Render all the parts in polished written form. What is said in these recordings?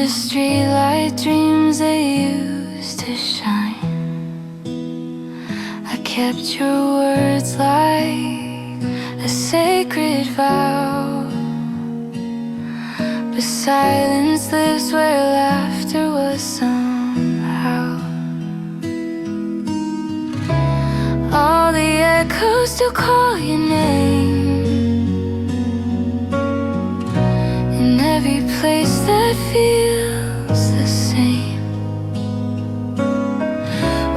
the streetlight dreams they used to shine. I kept your words like a sacred vow, but silence lives where laughter was somehow. All the echoes still call your name in every place that feels the same.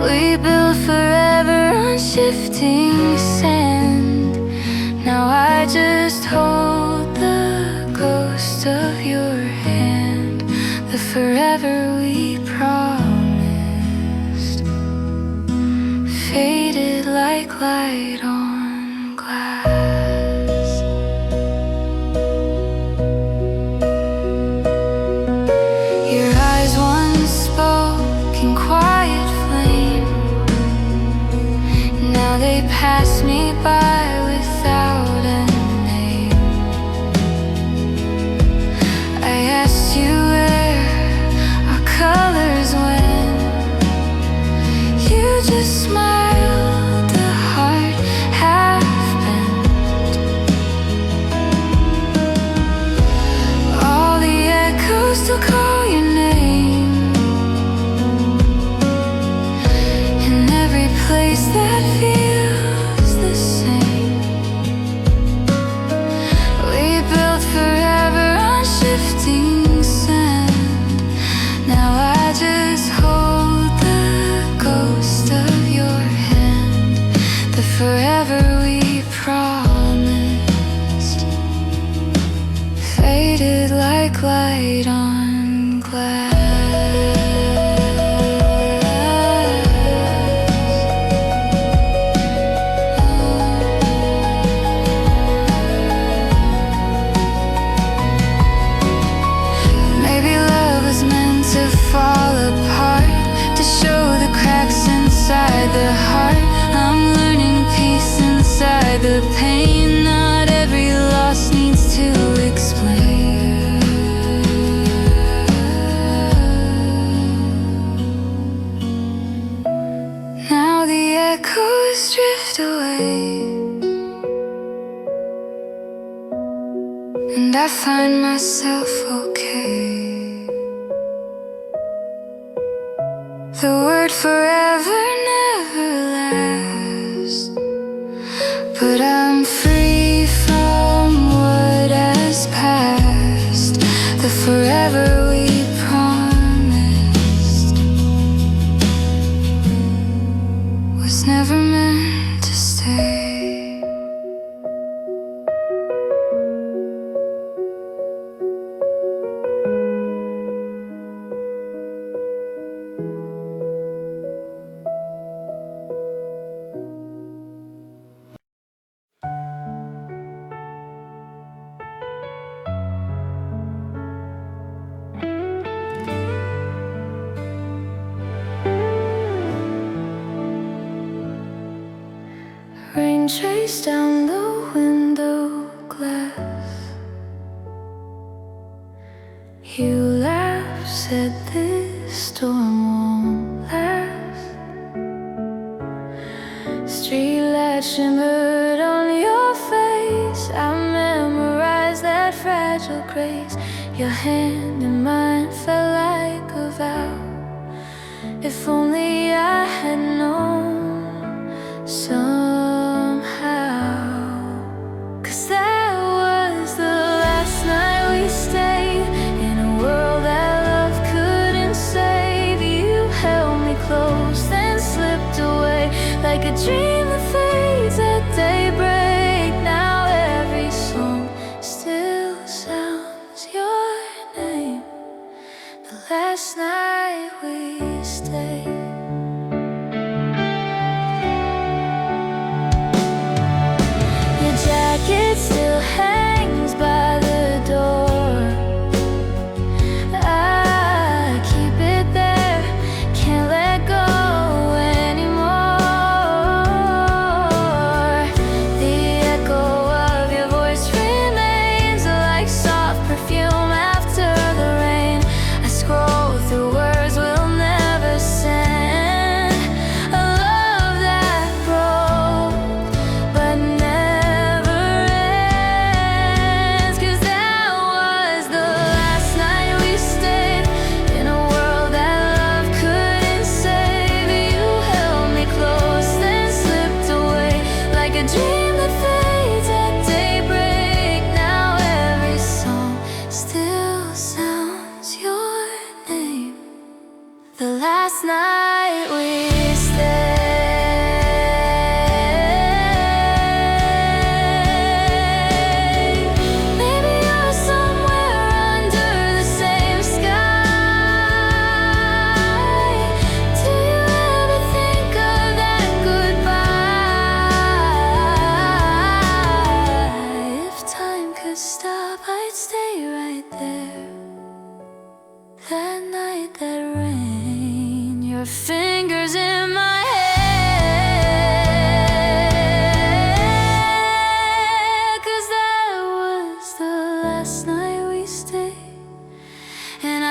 We built forever on shifting sand. Now I just hold the ghost of your hand, the forever we promised, faded like light on glass. Your eyes once spoke in quiet flame. Now they pass me by without a name. I asked you where our colors went. You just smiled, the heart half bent. All the echoes still call your name in every place that feels the same. We built forever on shifting sand. Now I just hold the ghost of your hand, the forever we promised, faded like light on glass. Maybe love was meant to fall apart, to show the cracks inside the heart. I'm learning peace inside the pain. Not every loss needs to explain. Now the echoes drift away, and I find myself okay. The word forever never lasts, but I'm free from what has passed. The forever we promised was never meant to stay. Rain traced down the window glass. You laughed, said this storm won't last. Streetlight shimmered on your face. I memorized that fragile grace. Your hand in mine felt like a vow. If only I had known somehow, 'cause that was the last night we stayed in a world that love couldn't save. You held me close, then slipped away like a dream that fades at daybreak. Now every song still sounds your name, the last night we stayed.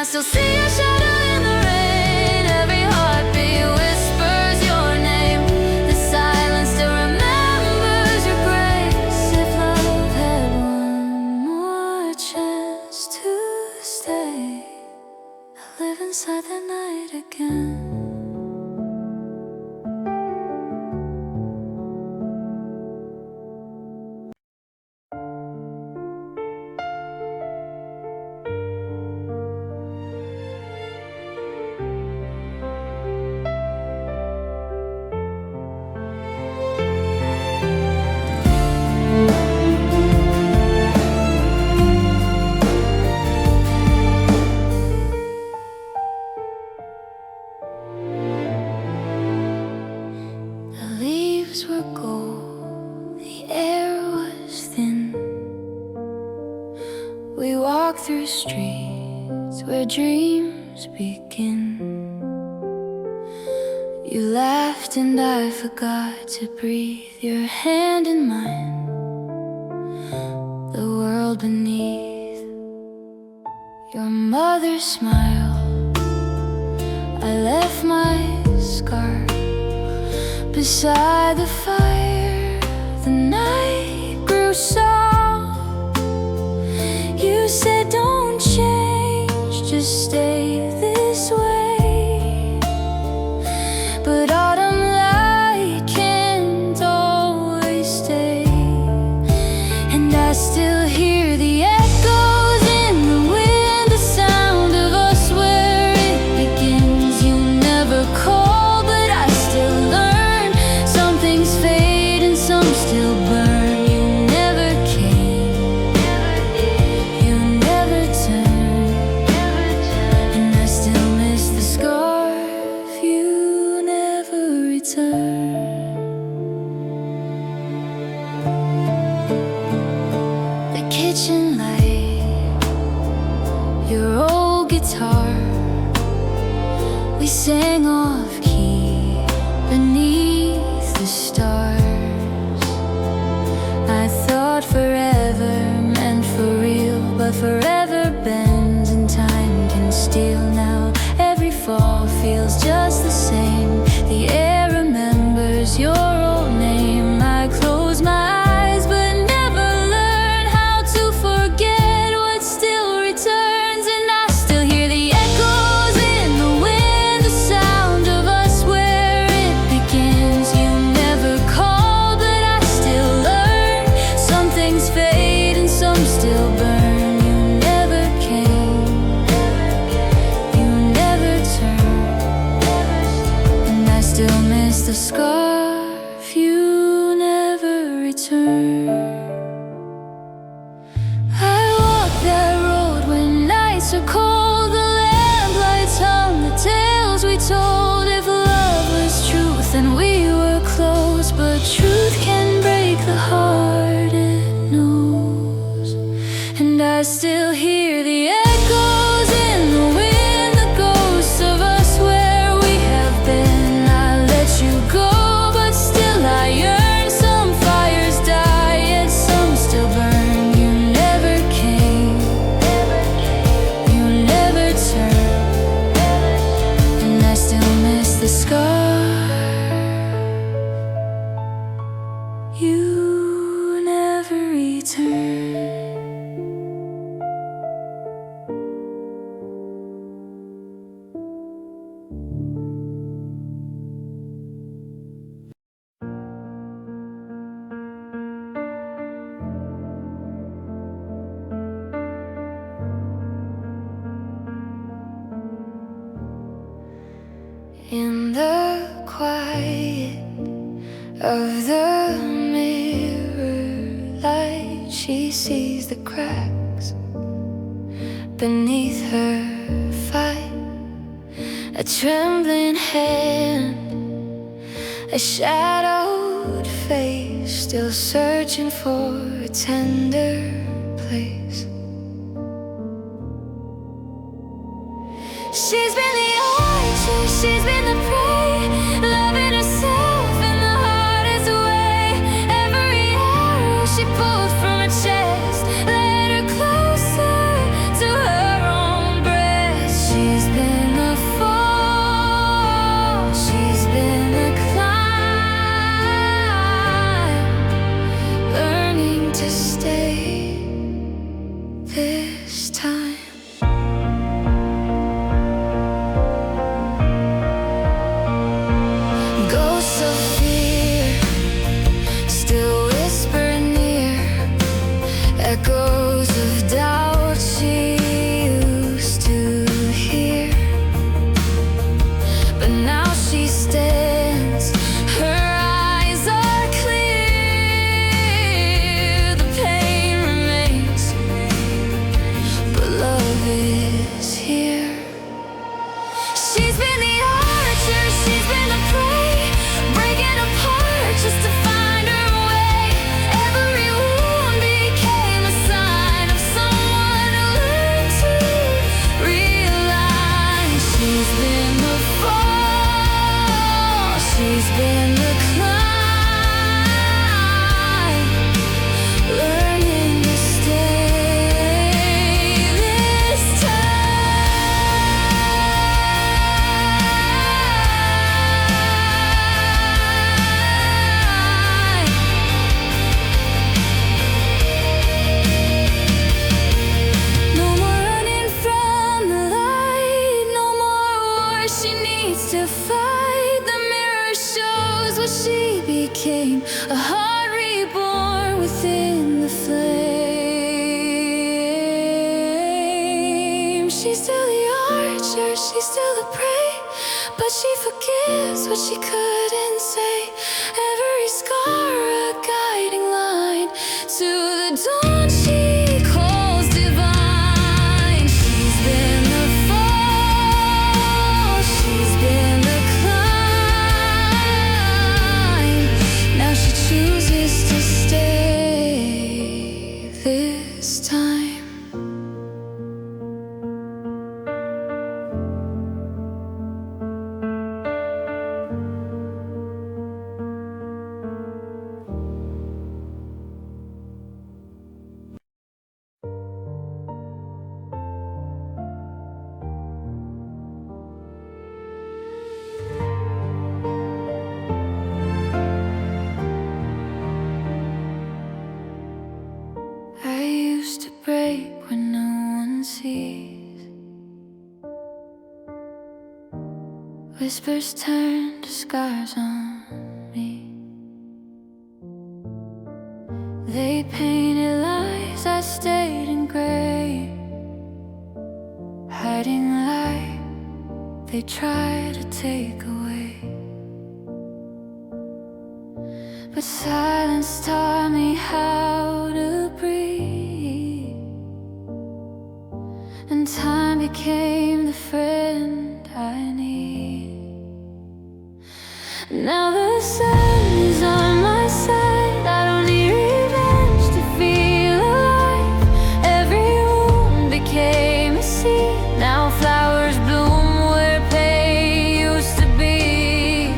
still see your shadow in the rain. Every heartbeat whispers your name. The silence still remembers your grace. If love had one more chance to stay, I'd live inside the night again. Were gold, the air was thin. We walked through streets where dreams begin. You laughed and I forgot to breathe. Your hand in mine, the world beneath. Your mother's smile, I left my scar beside the fire. The night grew soft. You said don't change, just stay this way. But autumn light can't always stay. And I still hear the echoes in the wind, the sound of us where it begins. You never called, but I still learn. Some things fade and some still burn. You never came, you never turned. And I still miss the scarf. You never returned. The kitchen light, your old guitar. We sang off key beneath the stars. I thought forever meant for real, but forever bends and time can steal. Now every fall feels just the same. The air remembers your old name. I close my eyes but never learn how to forget what still returns. And I still hear the echoes in the wind, the sound of us where it begins. You never called, but I still learn. Some things fade and some still burn. You never came, you never turned. And I still miss the scarf. You never returned. I walk that road when nights are cold. The lamplights hung the tales we told. If love was truth then we were close. But truth can break the heart it knows. And I still hear the echoes in the wind, the ghosts of us where we have been. I let you go, but still I yearn. Some fires die, yet some still burn. You never came, you never turned. And I still miss the scar. You never returned. In the quiet of the mirror light, she sees the cracks beneath her fight. A trembling hand, a shadowed face, still searching for a tender place. She's been the archer, she's been the prey, loving herself in the hardest way. Every arrow she pulled from her chest led her closer to her own breast. Echoes of doubt she used to hear, but now she stands, her eyes are clear. The pain remains, but love is here. She's been the archer, she's been the prey, breaking apart just to find her way. Every wound became a sign of someone who learned to realign. She's been the fall, she's been the climb, learning to stay this time. No more running from the light, no more war she needs to fight. The mirror shows what she became, a heart reborn within the flame. She's still the archer, she's still the prey, but she forgives what she couldn't say. Every scar a guiding line to the dawn she calls divine. She's been the fall, she's been the climb. Now she chooses to stay this time. I used to break when no one sees. Whispers turn to scars on me. They painted lies I stayed in gray, hiding light they try to take away. But silence taught me how to breathe, and time became the friend I need. Now the sun is on my side, I don't need revenge to feel alive. Every wound became a seed, now flowers bloom where pain used to be.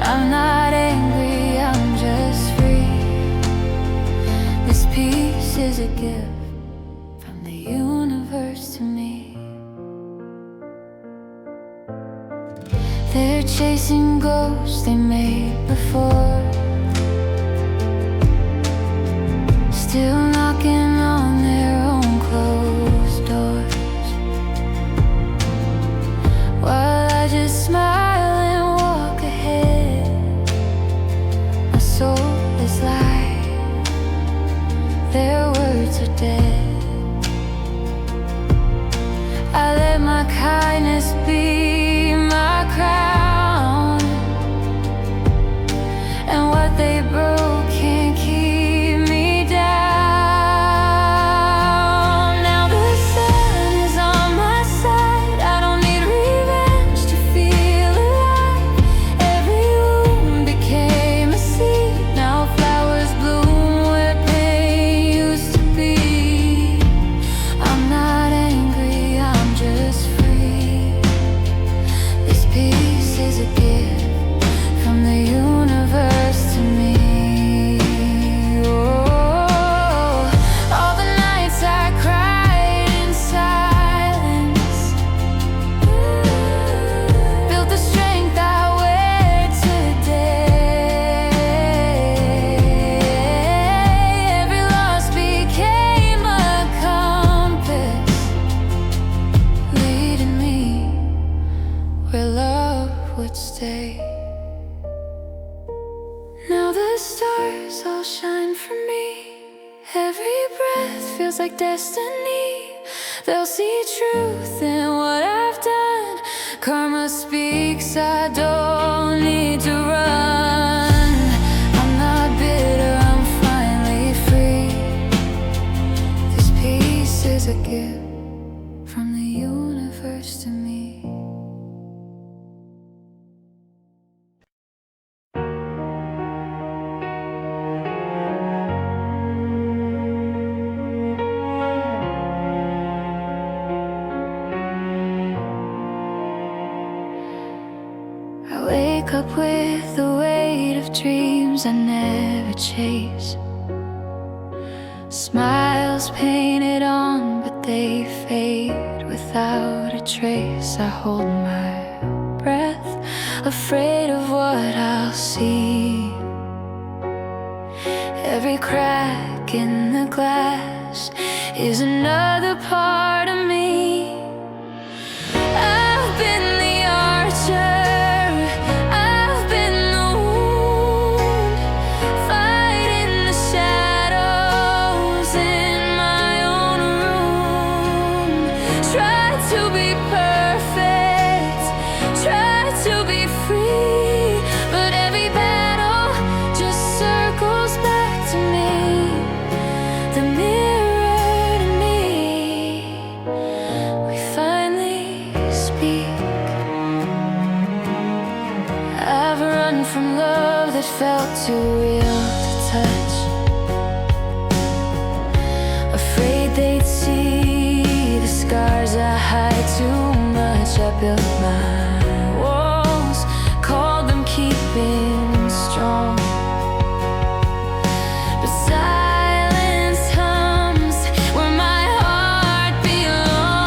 I'm not angry, I'm just free. This peace is a gift from the universe to me. They're chasing ghosts they made before, still knocking on their own closed doors, while I just smile and walk ahead. My soul is light, their words are dead. I let my kindness be my crown, and what they broke can't keep me down. Now the sun is on my side, I don't need revenge to feel alive. Every wound became a seed, now flowers bloom where pain used to be. breath feels like destiny. They'll see truth in what I've done. Karma speaks, I don't need to run. I'm not bitter, I'm finally free. This peace is a gift from the universe to me. I wake up with the weight of dreams I never chase. Smiles painted on, but they fade without a trace. I hold my breath, afraid of what I'll see. Every crack in the glass is another part of me. I've been the archer, I've been the wound, fighting the shadows in my own room. Tried to be perfect, tried to be free, but every battle just circles back to me. The mirror to me, we finally speak. I've run from love that felt too real to touch, afraid they'd see the scars I hide too much. I built my walls, called them keeping strong, but silence hums where my heart belongs.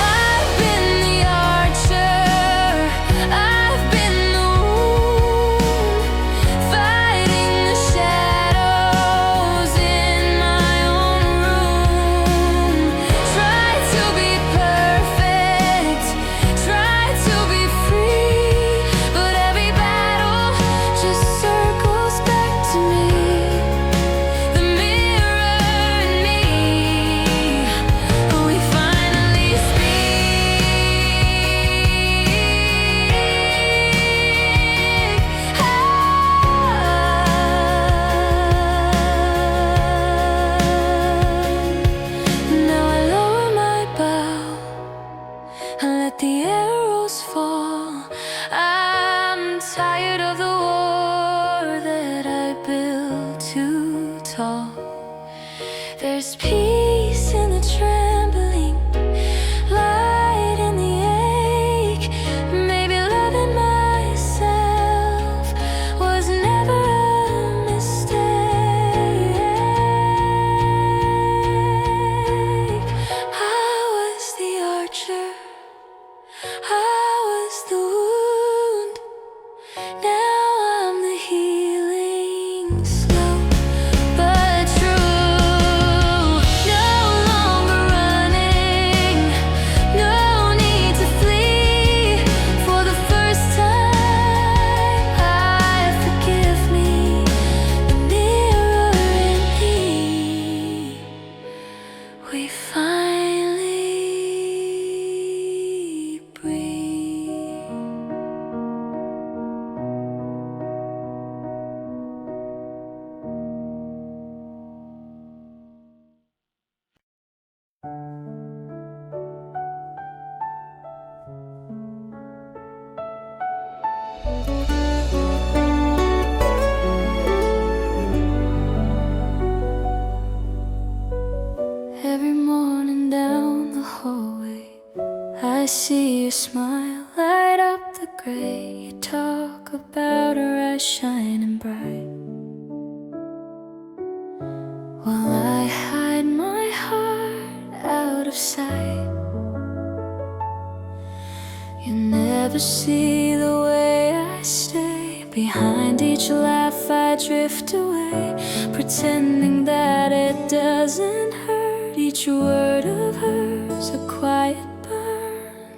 I've been the archer, I've been the wound, fighting the shadows in my own room. Tried to be perfect, tried to be free, but every battle just circles back to me. The mirror and me, we finally speak. Now I lower my bow and let the arrows fall. I'm tired of the war that I built too tall. There's peace in the trembling, light in the ache. Maybe loving myself was never a mistake. I was the archer, I was the wound, now I'm the healing, slow but true. No longer running, no need to flee. For the first time, I forgive me. The mirror in me, we finally breathe. Every morning down the hallway, I see you smile, light up the gray. You talk about her eyes shining bright, while I hide my heart out of sight. You never see the way I stay. Behind each laugh I drift away, pretending that it doesn't hurt. Each word of hers a quiet burn.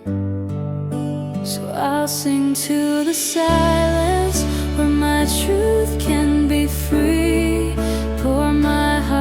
So I'll sing to the silence where my truth can be free. Pour my heart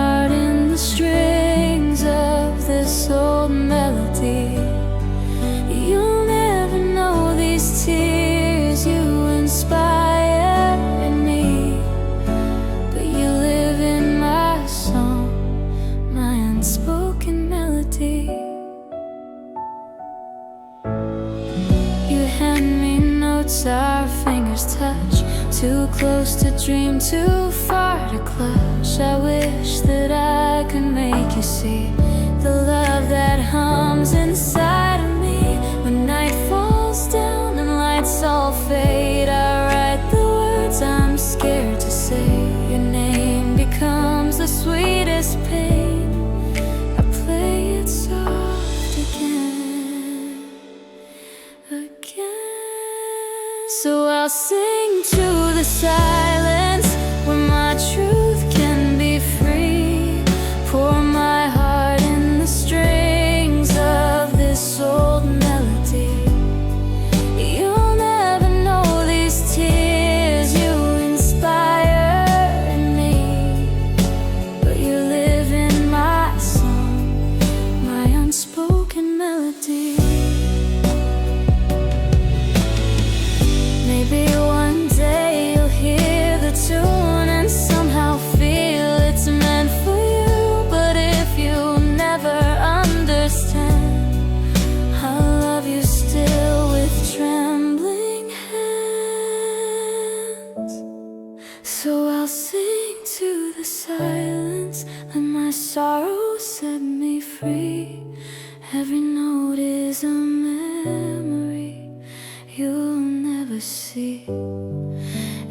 Too close to dream, too far to clutch. I wish that I could make you see the love that hums inside of me. When night falls down and lights all fade, I write the words I'm scared to say. Your name becomes the sweetest pain. I play it soft again, again. So I'll sing to the silence where my truth can be free. Pour my heart in the strings of this old melody. You'll never know these tears you inspire in me, but you live in my song, my unspoken melody. Maybe one day you'll hear the tune and somehow feel it's meant for you. But if you never understand, I'll love you still with trembling hands. So I'll sing to the silence, let my sorrow set me free. Every note is a memory you'll never see.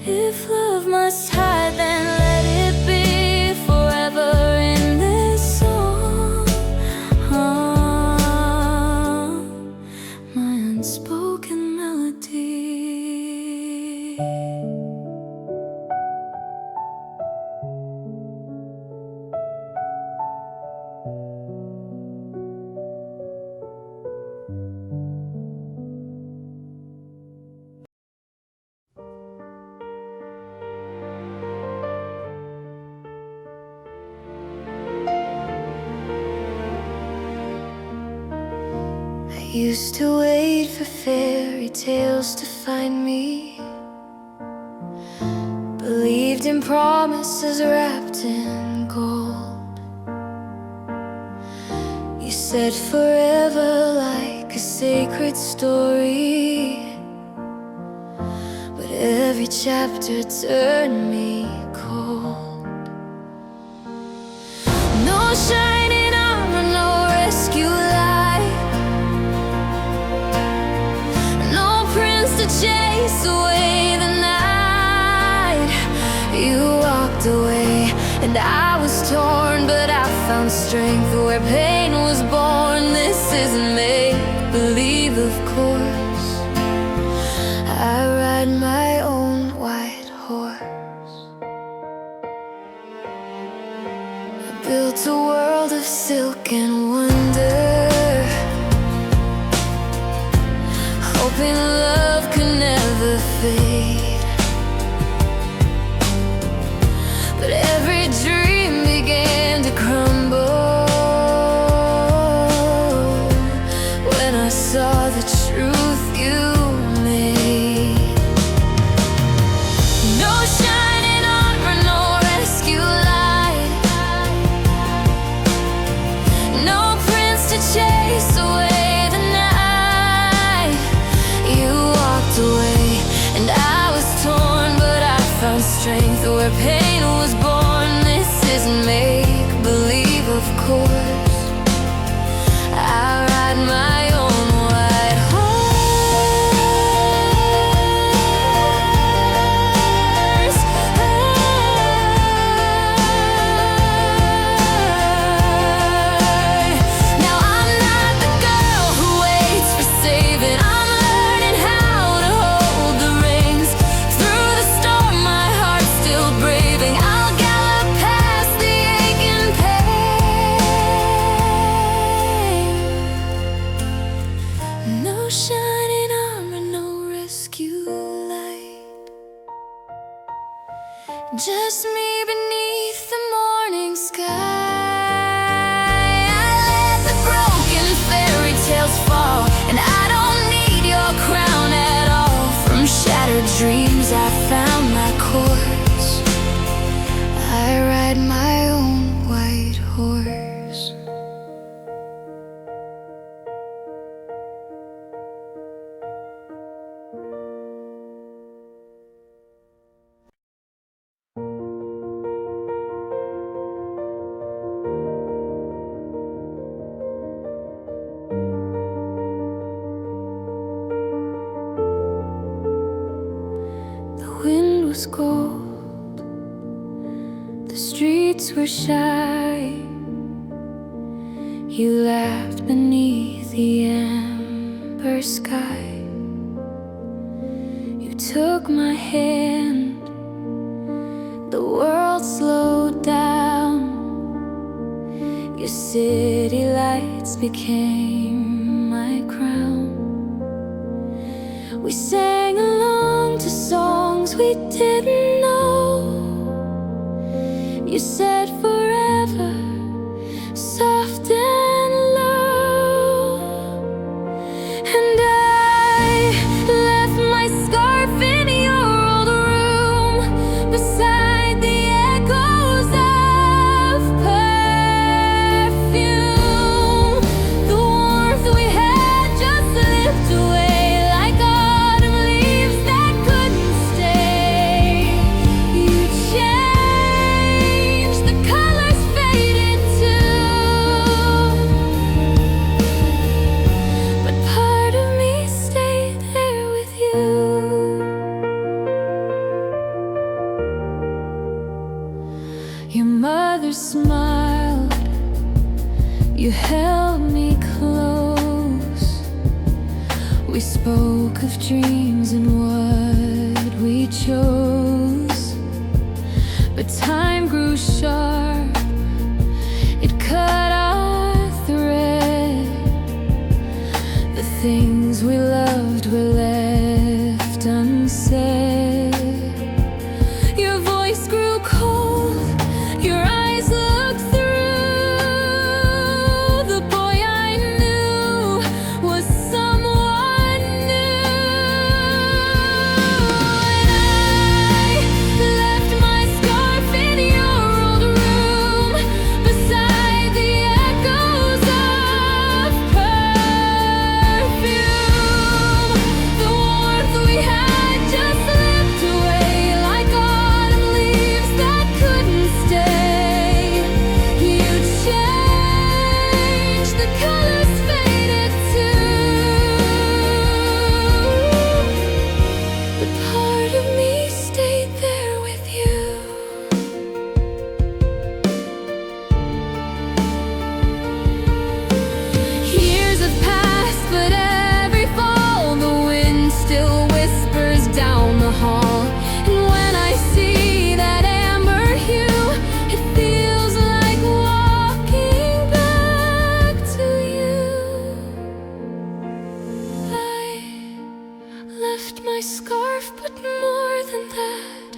If love must hide, then let it be forever in this song. My unspoken melody. Used to wait for fairy tales to find me. Believed in promises wrapped in gold. You said forever like a sacred story, but every chapter turned me cold. No shining armor, no rescue light, to chase away the night. You walked away and I was torn, but I found strength where pain was born. This isn't make-believe, of course. I ride my own white horse. I built a world of silk and wonder, hoping love could never fade. But every dream began to crumble when I saw the truth you made. No shining armor, no rescue light, no prince to were shy. You laughed beneath the amber sky. You took my hand, the world slowed down. Your city lights became my crown. We sang along to songs we didn't know. You said forever, soft and low. And I left my scarf in your old room, beside the echoes of perfume. The warmth we had just slipped away like autumn leaves that couldn't stay. You changed, the colors faded too, but part of me stayed there with you. Your mother smiled, you held me close. We spoke of dreams and what we chose. But time grew sharp, it cut our thread. The things we loved were left unsaid. Your voice grew cold, your eyes looked through. The boy I knew was someone new. And I left my scarf in your old room, beside the echoes of perfume. The warmth we had just slipped away like autumn leaves that couldn't stay. You changed, the colors faded too, but part of me stayed there with you. Years have passed, but every fall the wind still whispers down the hall. And when I see that amber hue, it feels like walking back to you. I left my scarf, but more than that,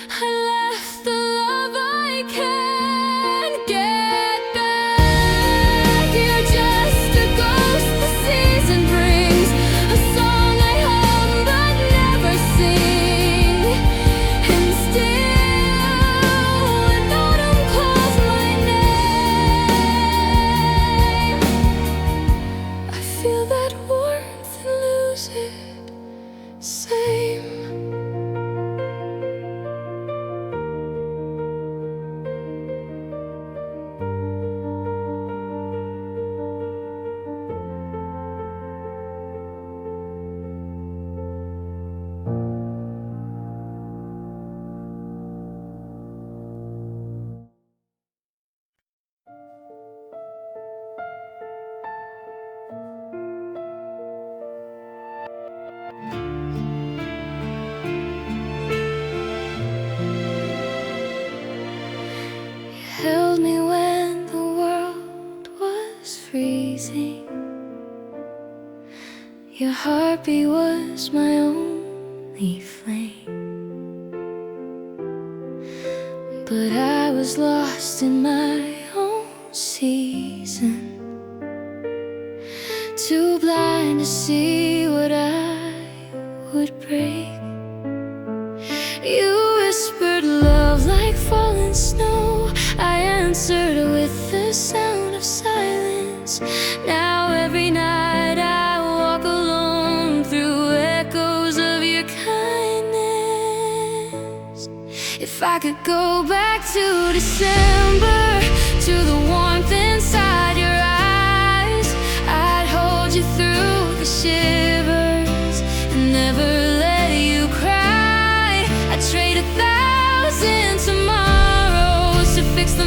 I left the love I can't get back. You're just a ghost the season brings, a song I hum but never sing. And still, when autumn calls my name, I feel that warmth and lose it. Same. Held me when the world was freezing. Your heartbeat was my only flame. But I was lost in my own season, too blind to see what I would break. You whispered love like falling snow. I answered with the sound of silence. Now every night I walk alone through echoes of your kindness. If I could go back to December, to the warmth inside your eyes, I'd hold you through the shivers and never let you cry. I'd trade 1,000 tomorrows to fix the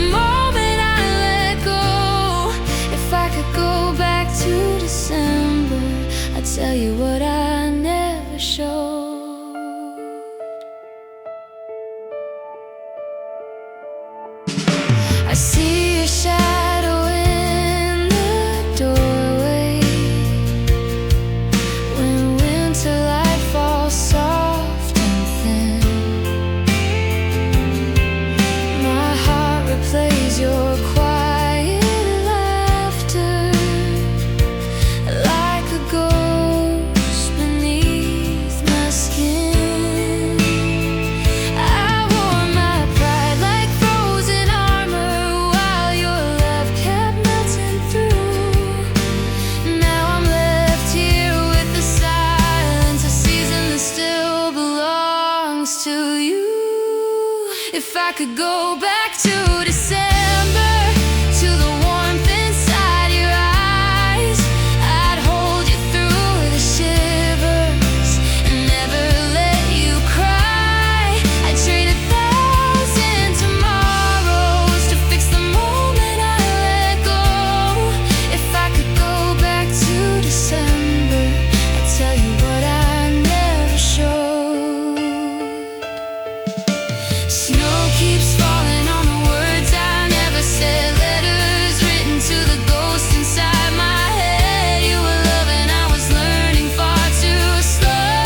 every shadow in the doorway. When winter light falls soft and thin, my heart replays your quiet laughter like a ghost beneath my skin. I wore my pride like frozen armor while your love kept melting through. Now I'm left here with the silence, a season that still belongs to you. If I could go back to December, to the warmth inside your eyes, I'd hold you through the shivers and never let you cry. I'd trade 1,000 tomorrows to fix the moment I let go. If I could go back to December, I'd tell you what I never showed. Snow keeps falling on the words I never said, letters written to the ghost inside my head. You were loving, I was learning far too slow.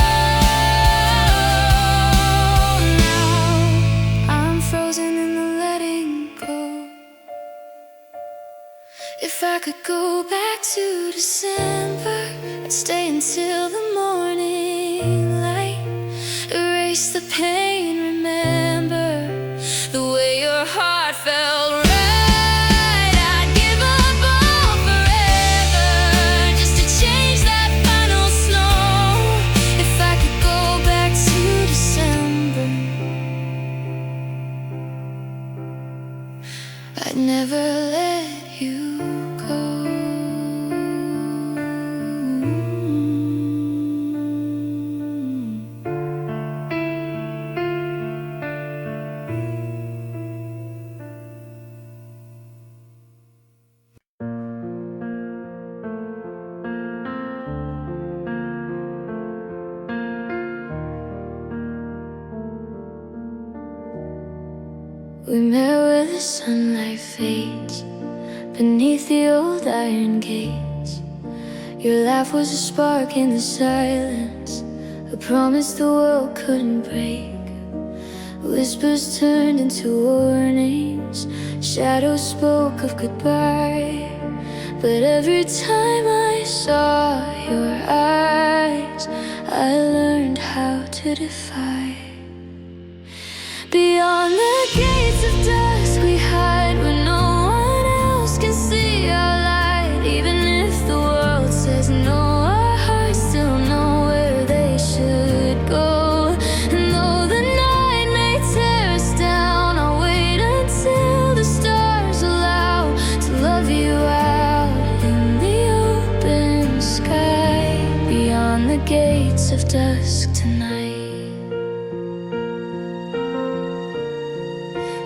Now I'm frozen in the letting go. If I could go back to December, I'd stay until the morning light, erase the pain, remember the way your heart felt right. I'd give up all forever just to change that final snow. If I could go back to December, I'd never let you go. We met where the sunlight fades beneath the old iron gates. Your laugh was a spark in the silence, a promise the world couldn't break. Whispers turned into warnings, shadows spoke of goodbye. But every time I saw your eyes, I learned how to defy. Beyond the gates of dusk we hide where no one else can see our light. Even if the world says no, our hearts still know where they should go. And though the night may tear us down, I'll wait until the stars allow to love you out in the open sky. Beyond the gates of dusk tonight.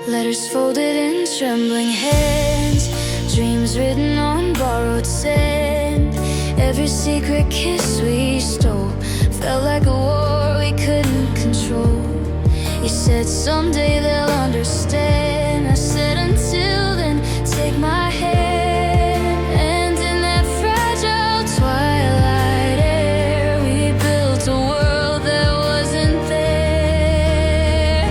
Letters folded in trembling hands, dreams written on borrowed sand. Every secret kiss we stole felt like a war we couldn't control. You said someday they'll understand. I said until then, take my hand. And in that fragile twilight air, we built a world that wasn't there.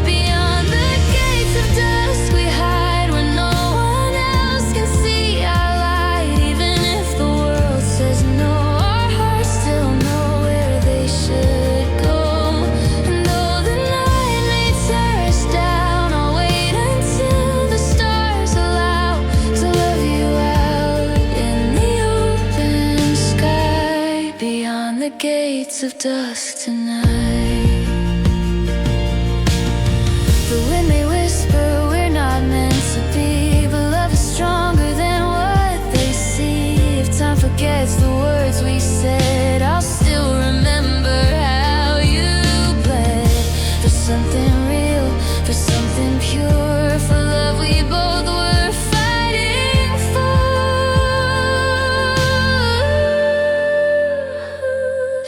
Beyond the gates of dusk we hide where no one else can see our light. Even if the world says no, our hearts still know where they should go. And though the night may tear us down, I'll wait until the stars allow to love you out in the open sky. Beyond the gates of dusk tonight. The wind may whisper we're not meant to be, but love is stronger than what they see. If time forgets the words we said, I'll still remember how you bled. For something real, for something pure, for love we both were fighting for.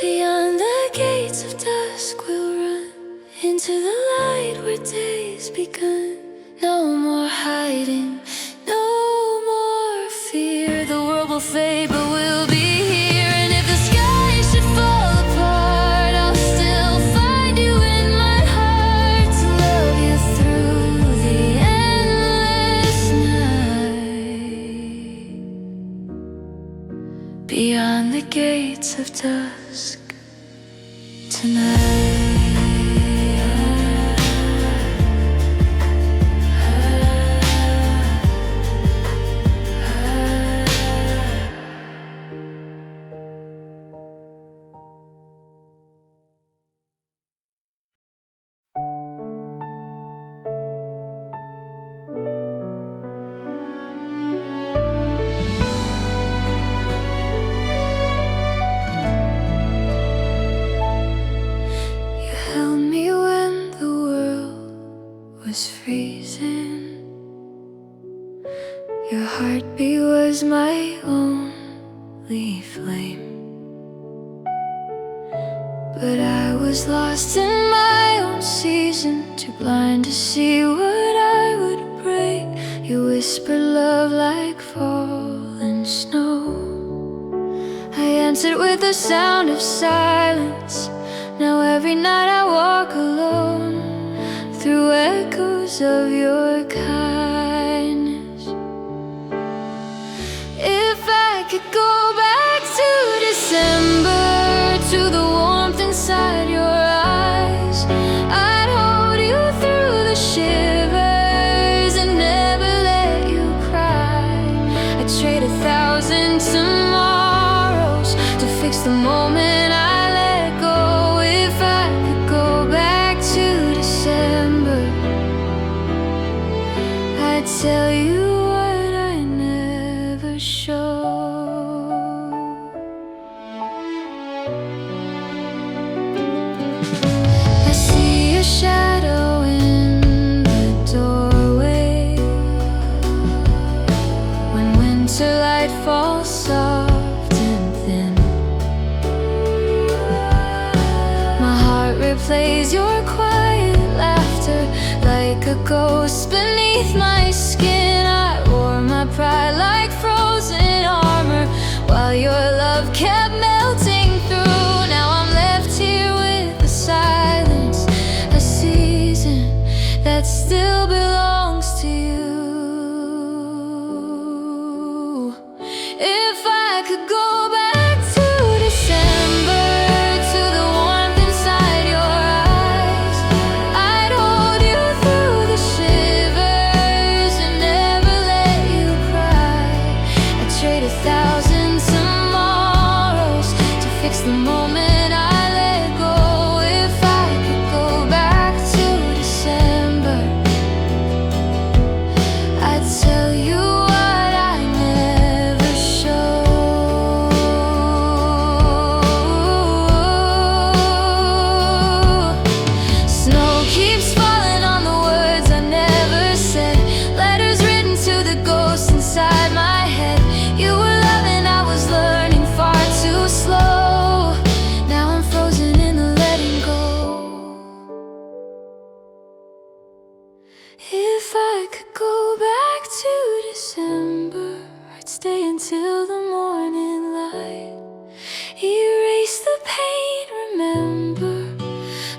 Beyond the gates of dusk fade, but we'll be here. And if the sky should fall apart, I'll still find you in my heart to love you through the endless night. Beyond the gates of dusk tonight. Was freezing. Your heartbeat was my only flame, but I was lost in my own season, too blind to see what I would break. You whispered love like falling snow. I answered with the sound of silence. Now every night I walk alone through echoes of your kindness. If I could go back to December, to the warmth inside your eyes, I'd hold you through the shivers and never let you cry. I'd trade 1,000 tomorrows to fix the moment I let go. If I could go back to December, I'd tell you what I never showed. I see a shadow in the doorway when winter light falls soft and thin. My heart replays your quiet laughter like a ghost beneath my skin. I wore my pride like frozen armor while your love kept melting through. Now I'm left here with the silence, a season that still belongs to you. If I could go back to December, to the warmth inside your eyes, I'd hold you through the shivers and never let you cry. I'd trade 1,000 tomorrows to fix the moment I let go. If I could go back to December, I'd tell you what I never showed. Snow keeps falling on the words I never said, letters written to the ghosts inside my head. You were loving, I was learning far too slow. Now I'm frozen in the letting go. If I could go back to December, I'd stay until the morning light. Erase the pain, remember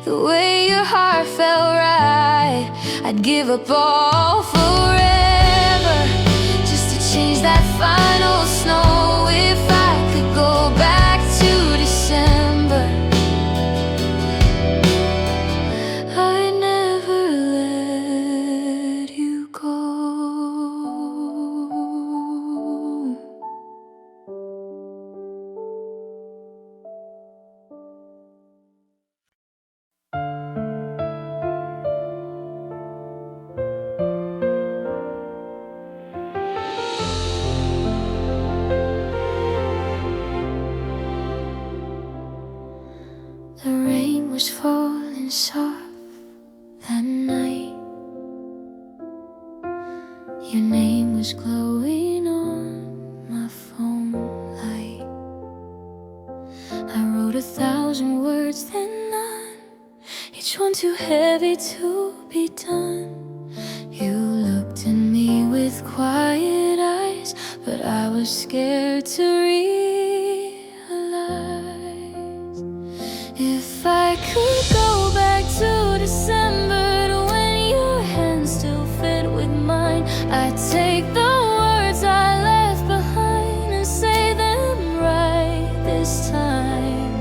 the way your heart felt right. I'd give up all forever just to change that final snow. If I could go back to December, I'd never let you go. The rain was falling soft that night. Your name was glowing on my phone light. I wrote 1,000 words, then none, each one too heavy to be done. You looked at me with quiet eyes, but I was scared to realize. If I could go back to December, to when your hands still fit with mine, I'd take the words I left behind and say them right this time.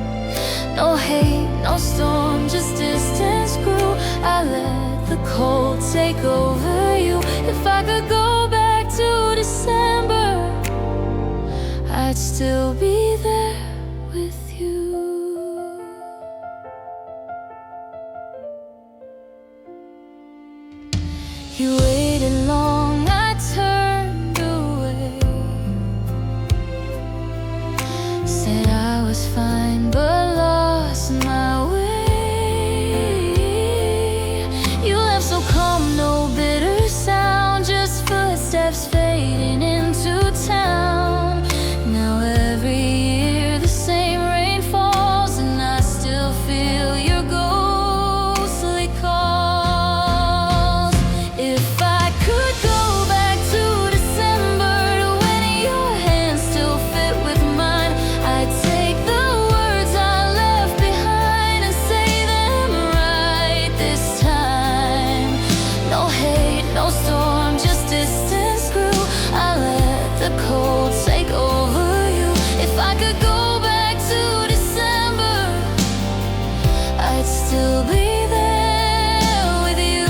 No hate, no storm, just distance grew. I let the cold take over you. If I could go back to December, I'd still be there with you. You waited long, I turned away. Said I was fine, but lost my way. You left so calm, no bitter sound, just footsteps fading into town. Now every year the same rain falls, and I still feel your ghostly calls. If I could go back to December, to when your hands still fit with mine, I'd take the words I left behind and say them right this time. No hate, no storm, just distance grew. I let the cold take over you. If I could go back to December, I'd still be there with you.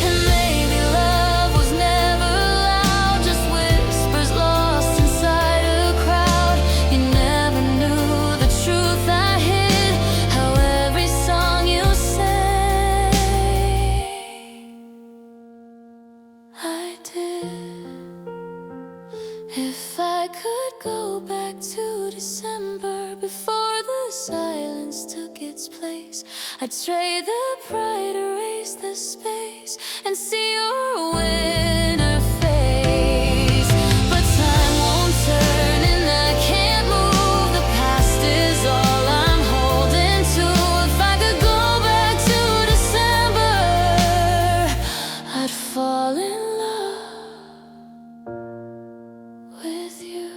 And maybe love was never loud, just whispers lost inside a crowd. You never knew the truth I hid, how every song you sang, I did. If I could go back to December, before the silence took its place, I'd trade the pride, erase the space, and see your winter face. But time won't turn and I can't move. The past is all I'm holding to. If I could go back to December, I'd fall in love with you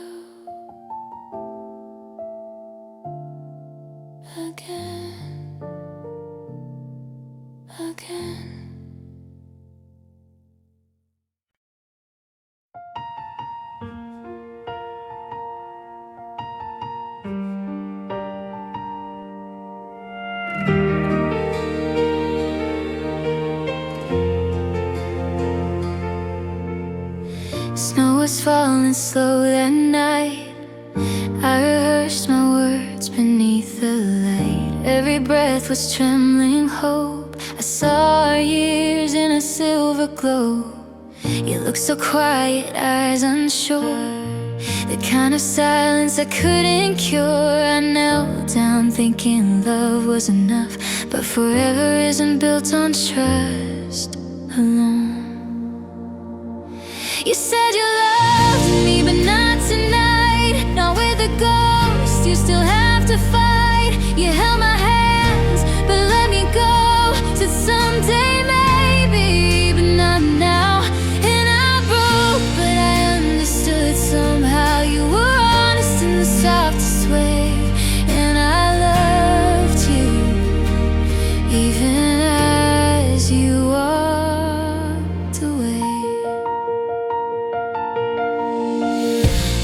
again, again. Snow was falling slow that night. I rehearsed my words beneath the light. Every breath was trembling hope. I saw our years in a silver glow. You looked so quiet, eyes unsure, the kind of silence I couldn't cure. I knelt down thinking love was enough, but forever isn't built on trust alone. You said you loved me, but not tonight. Not with a ghost, you still have to fight. You held my hands, but let me go. Said someday maybe, but not now. And I broke, but I understood somehow. You were honest in the softest way, and I loved you, even as you walked away.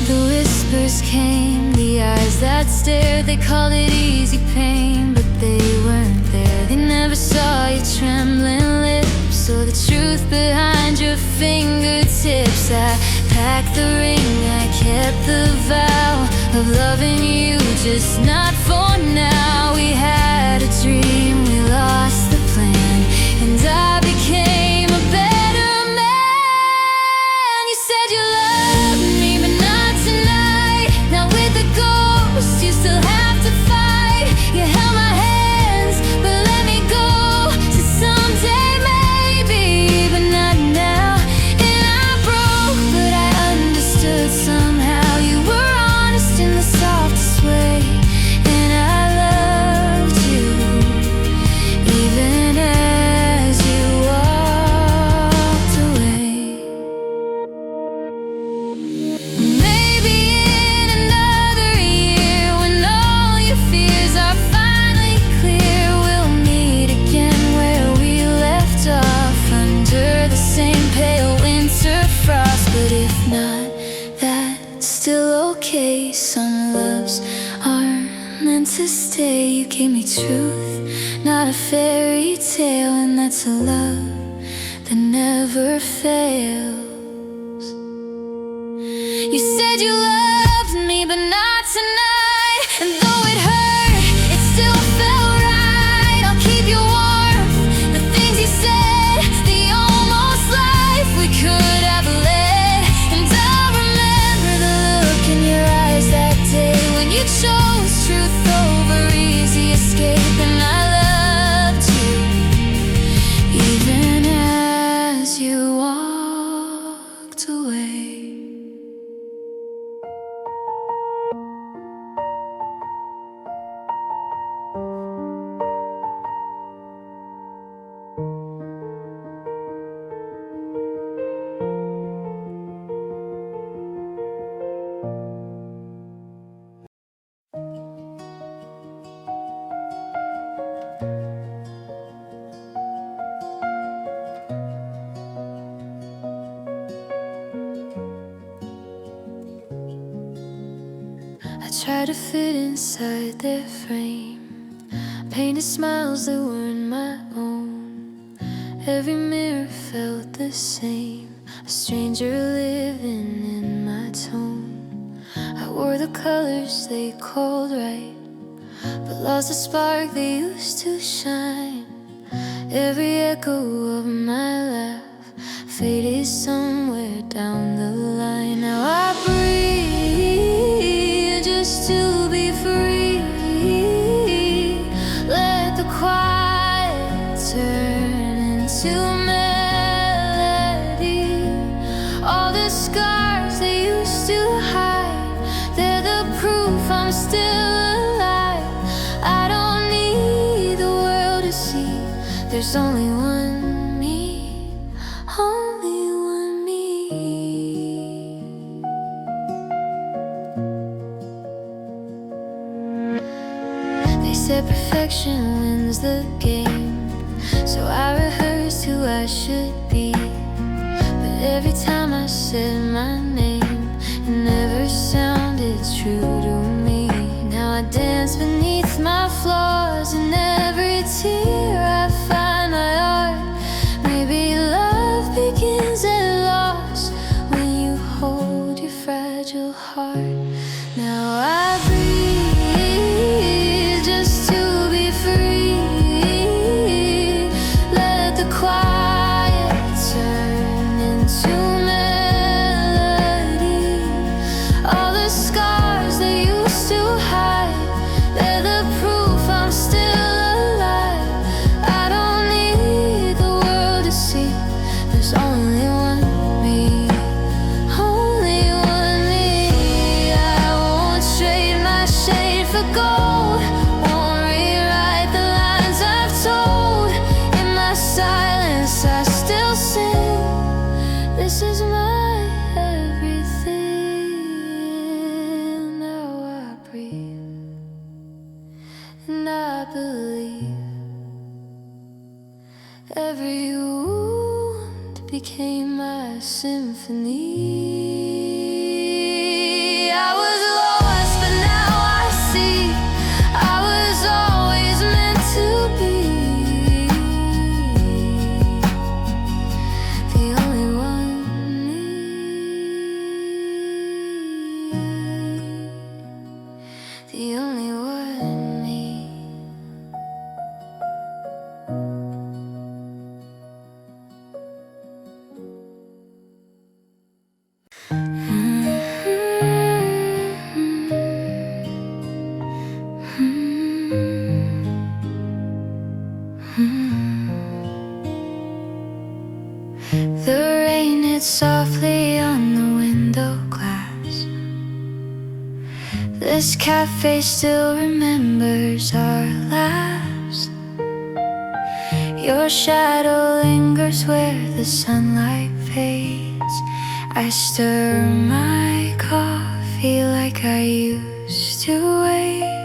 The whispers came, the eyes that stared. They called it easy pain, but they weren't there. They never saw your trembling lips or the truth behind your fingertips. I packed the ring, I kept the vow of loving you, just not for now. We had a dream, we lost the plan, and I became a better man. You said you loved me, but not tonight. Not with a ghost, you still have to fight. You held my hands, but let me go. Said someday maybe, but not now. And I broke, but I understood somehow. You were honest in the softest way, and I loved you, even as you same pale winter frost. But if not, that's still okay. Some loves aren't meant to stay. You gave me truth, not a fairy tale, and that's a love that never fails. You said you loved me, but not tonight. And though it hurt, it still felt right. I'll keep you warm. The things you said, the almost life we could have led. And I'll remember the look in your eyes that day when you chose truth over easy escape. And I loved you even as you walked away. I tried to fit inside their frame, painted smiles that weren't my own. Every mirror felt the same, a stranger living in my tone. I wore the colors they called right, but lost the spark they used to shine. Every echo of my laugh faded somewhere down the line. Now I breathe just to be free. Let the quiet turn into melody. All the scars they used to hide, they're the proof I'm still alive. I don't need the world to see, there's only one me, only one me. They said perfection wins the game, so I rehearsed who I should be. But every time I said my name, it never sounded true to me. Now I dance beneath my flaws, and every tear I find my art. Maybe love begins at loss when you hold your fragile heart. Now I breathe just to be free. Let the quiet turn into melody. All the scars they used to hide, they're the proof I'm still alive. I don't need the world to see, there's only one me, only one me. I won't trade my shade for gold, won't rewrite the lines I've told. In my silence I still sing, this is my everything. Now I breathe and I believe. Every wound became my symphony. I was lost, but now I see I was always meant to be the only one me, the only one me. The rain hit softly on the window glass. This cafe still remembers our last. Your shadow lingers where the sunlight fades. I stir my coffee like I used to wait.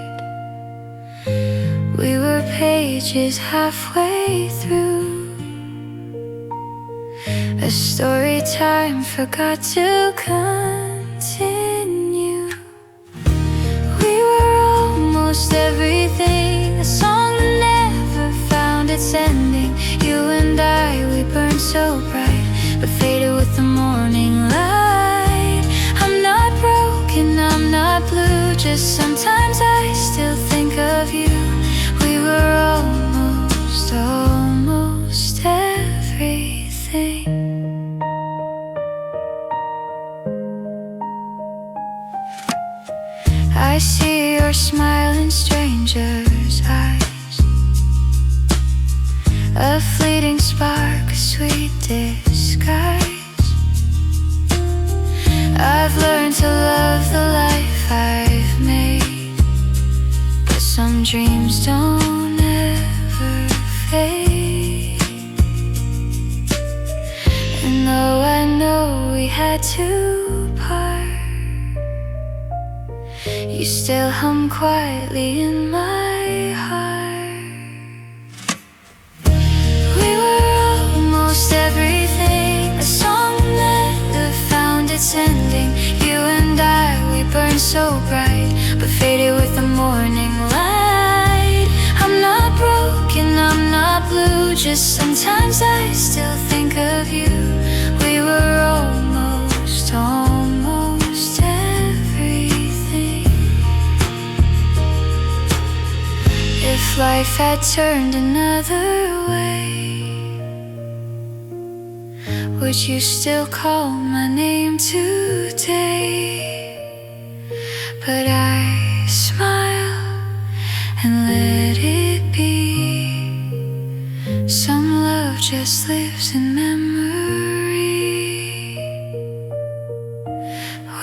We were pages halfway through, A story time forgot to continue. We were almost everything, a song that never found its ending. You and I, we burned so bright, but faded with the morning light. I'm not broken, I'm not blue, just sometimes I still think of you. We were almost everything. I see your smile in strangers' eyes, a fleeting spark, a sweet disguise. I've learned to love the life I've made, but some dreams don't ever fade. And though I know we had to part, you still hum quietly in my heart. We were almost everything, a song that never found its ending. You and I, we burned so bright, but faded with the morning light. I'm not broken, I'm not blue, just sometimes I still think of you. We were almost everything. If life had turned another way, would you still call my name today? But I smile and let it be. Some love just lives in memory.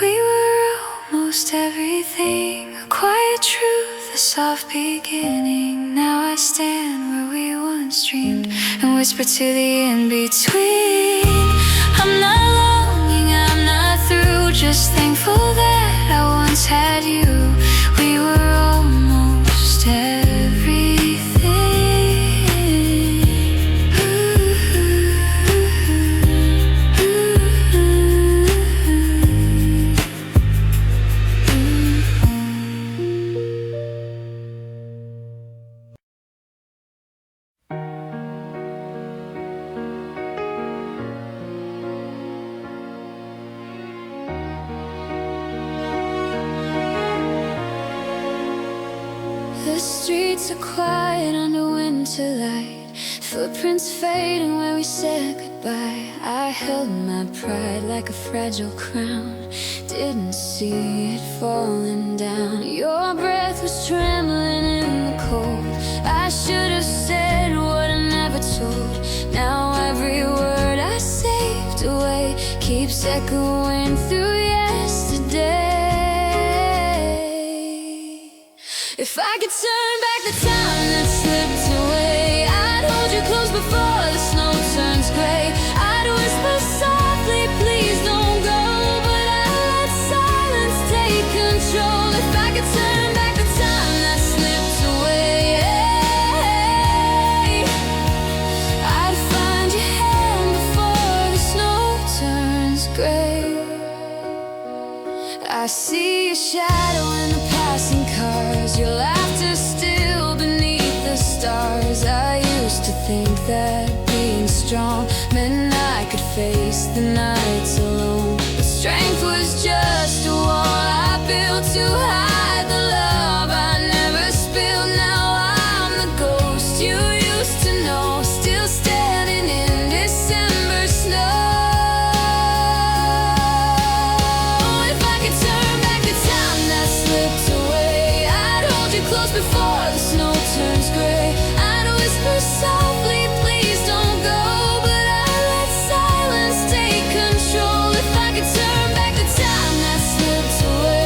We were almost everything, a quiet truth, a soft beginning. Now I stand where we once dreamed and whisper to the in-between. I'm not longing, I'm not through, just thankful that I once had you. We were almost everything. The streets are quiet under winter light, footprints fading where we said goodbye. I held my pride like a fragile crown, didn't see it falling down. Your breath was trembling in the cold. I should have said what I never told. Now every word I saved away keeps echoing through yesterday. If I could turn back the time that slipped away, I'd hold you close before the snow turns gray. I'd whisper softly, please don't go, but I'd let silence take control. If I could turn back the time that slipped away, I'd find your hand before the snow turns gray. I see your shadow in the passing cars, your laughter still beneath the stars. I used to think that being strong meant I could face the nights alone, but strength was just a wall I built to hide the love I never spilled. Now I'm the ghost you used to know, still standing in December snow. Close before the snow turns gray, I'd whisper softly, please don't go, but I'd let silence take control. If I could turn back the time that slipped away,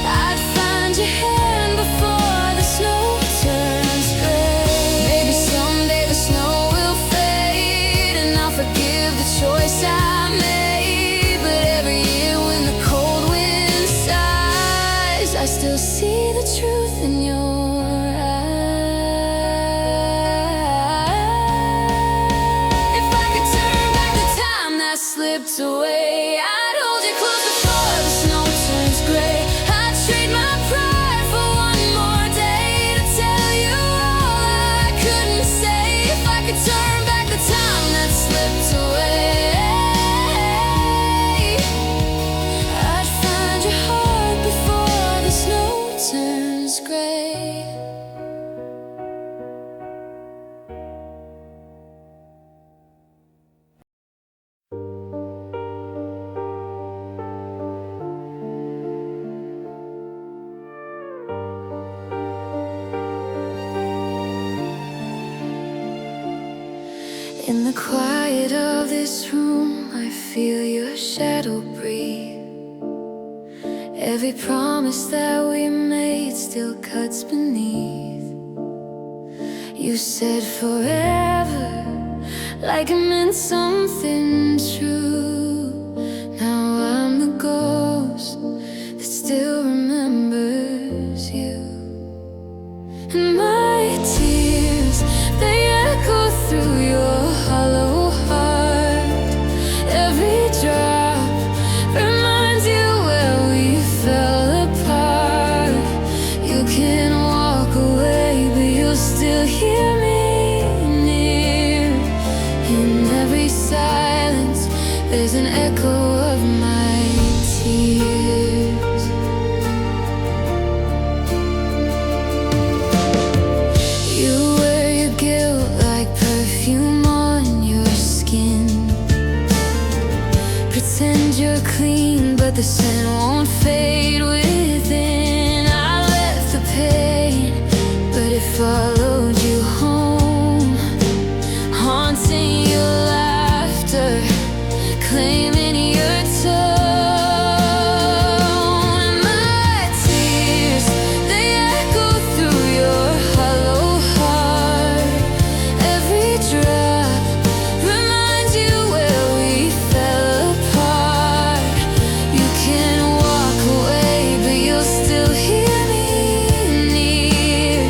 I'd find your hand before the snow turns gray. Maybe someday the snow will fade and I'll forgive the choice I made, but every year when the cold wind sighs, I still see the truth. truth in your eyes. In the quiet of this room, I feel your shadow breathe. Every promise that we made still cuts beneath. You said forever, like it meant something true. Now I'm the ghost that still remembers you. And my tears, they echo through your hollow heart. Every drop reminds you where we fell apart. You can walk away, but you'll still hear me near. In every silence, there's an echo of my tears. You wear your guilt like perfume on your skin. Pretend you're clean, but the scent won't fade within. I left the pain, but it followed you home, haunting your laughter, claiming your tone. And my tears, they echo through your hollow heart. Every drop reminds you where we fell apart. You can walk away, but you'll still hear me near.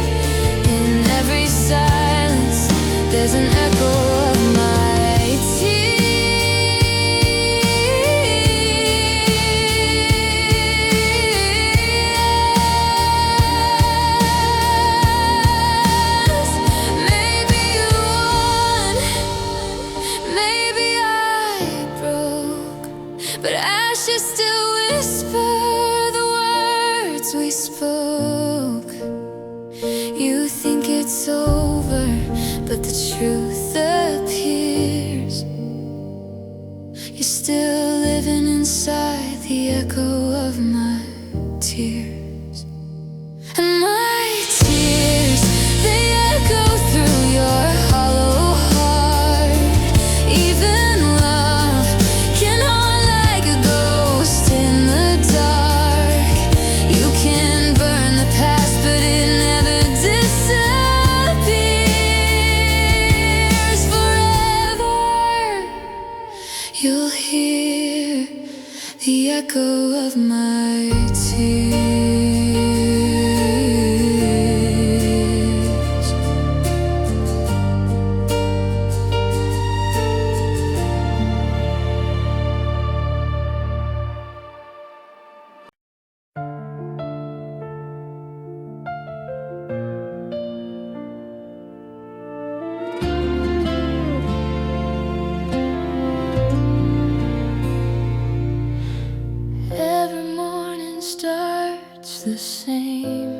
In every silence, there's an echo of my tears. Maybe you won, maybe I broke, but ashes still whisper the words we spoke. You think it's over, but the truth appears. You're still living inside the echo of my tears. And my tears, they echo through your hollow heart. Even love can haunt like a ghost in the dark. You can burn the past, but it never disappears. Forever, you'll hear the echo of my tears. Every morning starts the same.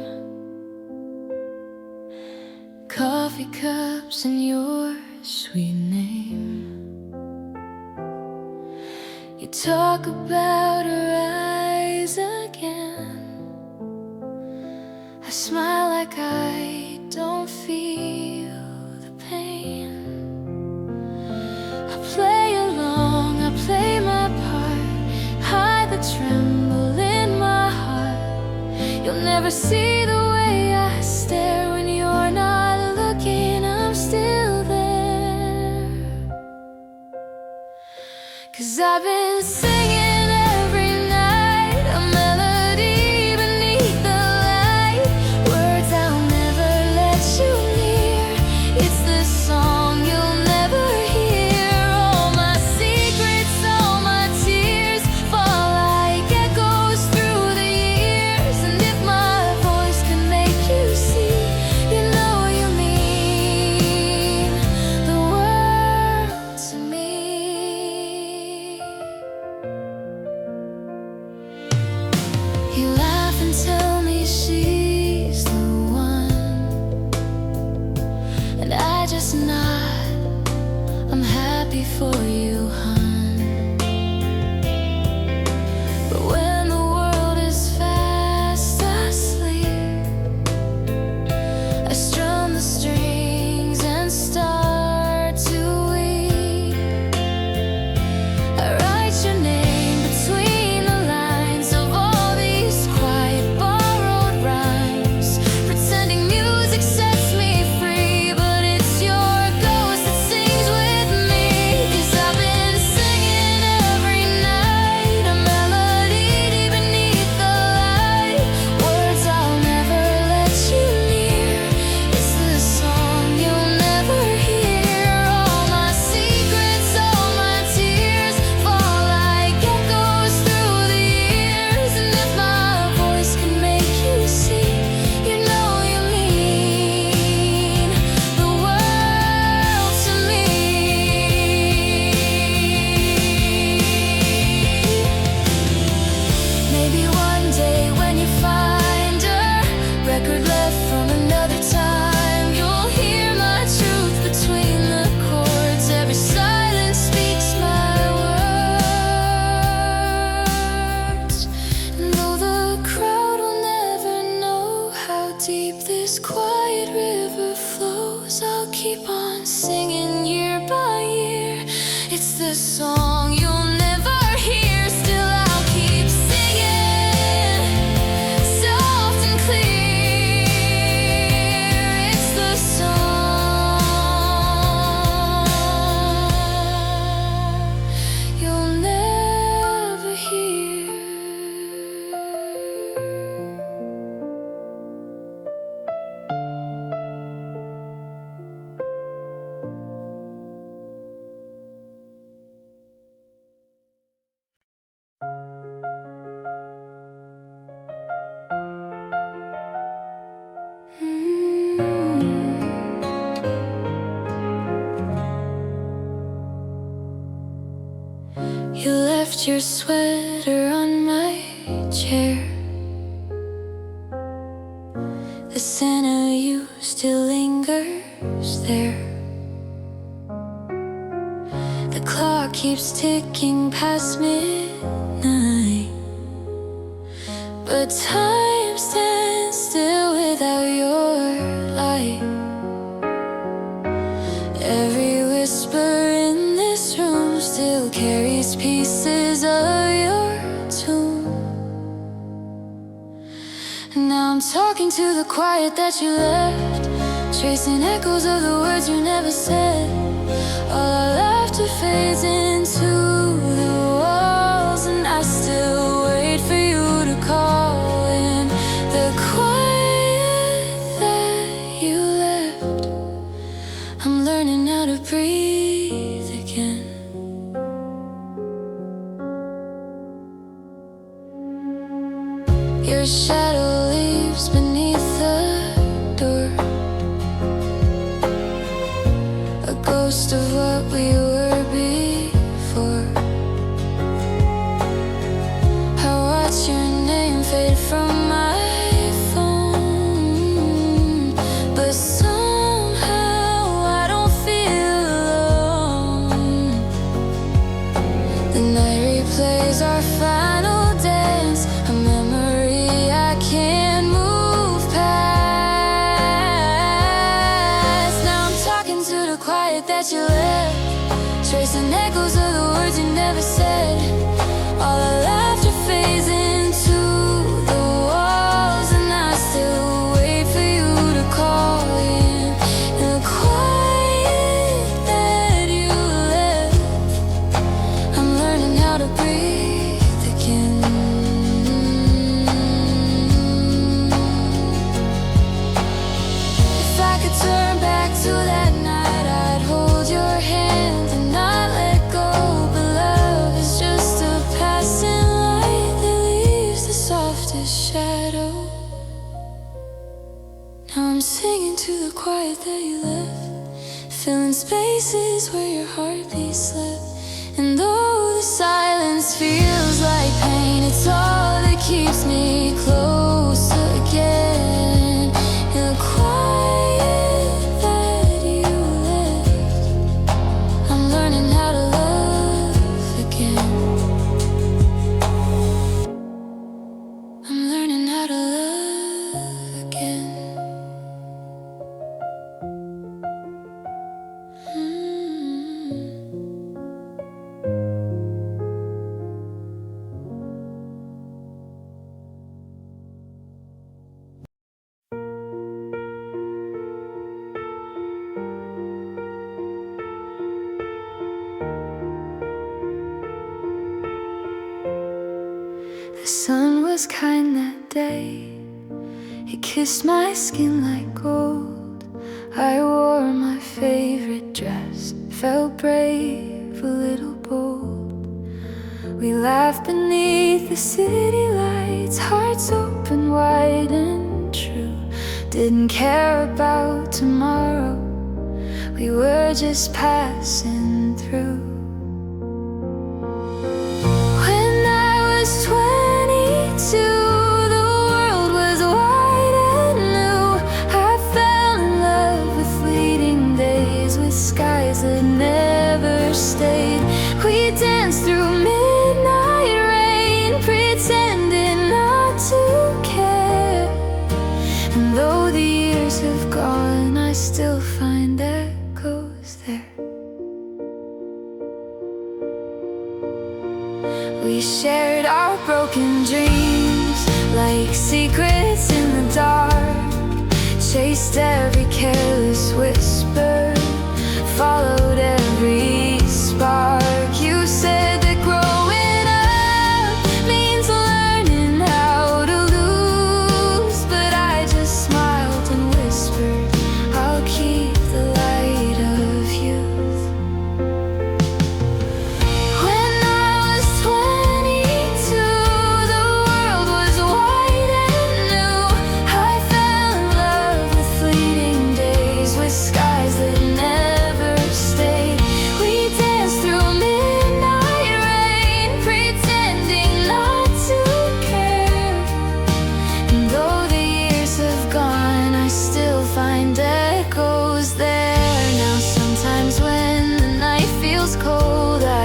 Coffee cups and your sweet name. You talk about her eyes again. I smile like I don't feel the pain. I play along, I play my part, hide the tremble in my heart. You'll never see the way I stare when you're not looking. I'm still there, 'cause I've been singing every night, a melody beneath the light. Words I'll never let you near. It's the song you'll never hear. All my secrets, all my tears fall like echoes through the years. And if my voice can make you see, you know you mean the world to me. You laugh and tell me she's the one, and I just nod. I'm happy for you, hon. But when the world is fast asleep, I strum the strings and start to weep. You left your sweater on my chair. The scent of you still lingers there. The clock keeps ticking past midnight, but time stands still without your light. Every whisper in this room still carries pieces of your tune. Now I'm talking to the quiet that you left, tracing echoes of the words you never said. All our laughter fades into the walls, and I still wait for you to call. In the quiet that you left, I'm learning how to breathe again. Your shadow leaves beneath the door, a ghost of what we were before. I watch your name fade from my phone, but somehow I don't feel alone. The night replays our final dance, a memory I can't move past. Now I'm talking to the quiet that you left, tracing echoes of the words you never said. All our laughter fades into the walls, and I still wait for you to call. In the quiet that you left, I'm learning how to breathe again. If I could turn back to that night, I'd hold your hand and not let go. But love is just a passing light that leaves the softest shadow. Now I'm singing to the quiet that you left, filling spaces where your heartbeat slept. And though the silence feels like pain, it's all that keeps me close again. In the quiet that you left, I'm learning how to love again. I'm learning how to love again. The sun was kind that day, it kissed my skin like gold. I wore my favorite dress, felt brave, a little bold. We laughed beneath the city lights, hearts open wide and true. Didn't care about tomorrow, we were just passing through. When I was 22, the world was wide and new. I fell in love with fleeting days, with skies that never stayed. We danced through midnight rain, pretending not to care. And though the years have gone, I still find echoes there. We shared our broken dreams like secrets in the dark, chased every careless whisper, followed every spark. You said that growing up means learning how to lose, but I just smiled and whispered, I'll keep the light of youth. When I was 22, the world was wide and new. I fell in love with fleeting days, with skies that never stay.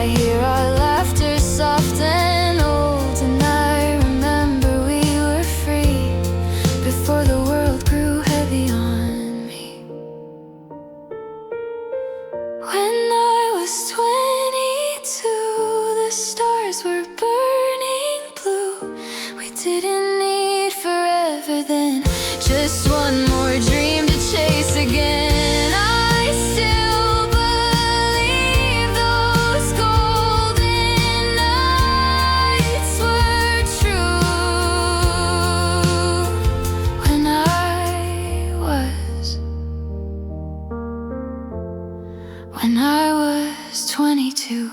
I hear our laughter soft and old, and I remember we were free before the world grew heavy on me. When I was 22, the stars were burning blue. We didn't need forever then, just one more dream to chase again. I still believe those golden nights were true. When I was 22.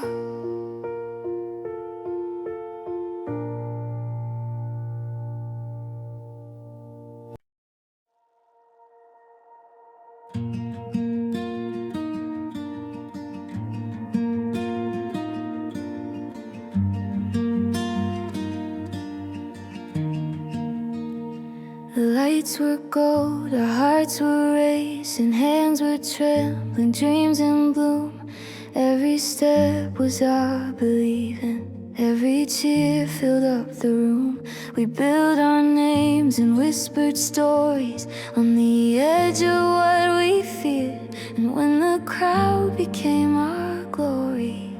The lights were gold, our hearts were racing, hands were trembling, dreams in bloom. Every step was our believing, every tear filled up the room. We built our names and whispered stories on the edge of what we feared. And when the crowd became our glory,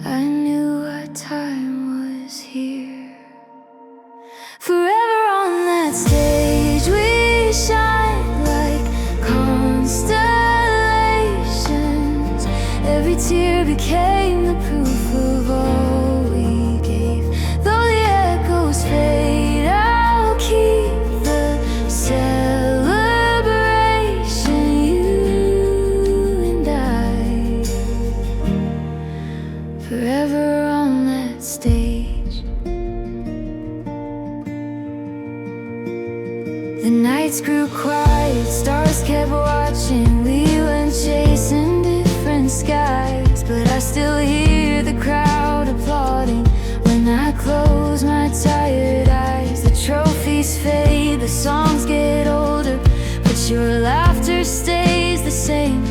I knew our time was here. Forever on that stage we shine like constellations. Every tear became the proof of all we gave. Though the echoes fade, I'll keep the celebration. You and I, forever on that stage. The nights grew quiet, stars kept watching. We went chasing different skies, but I still hear the crowd applauding. When I close my tired eyes, the trophies fade, the songs get older, but your laughter stays the same.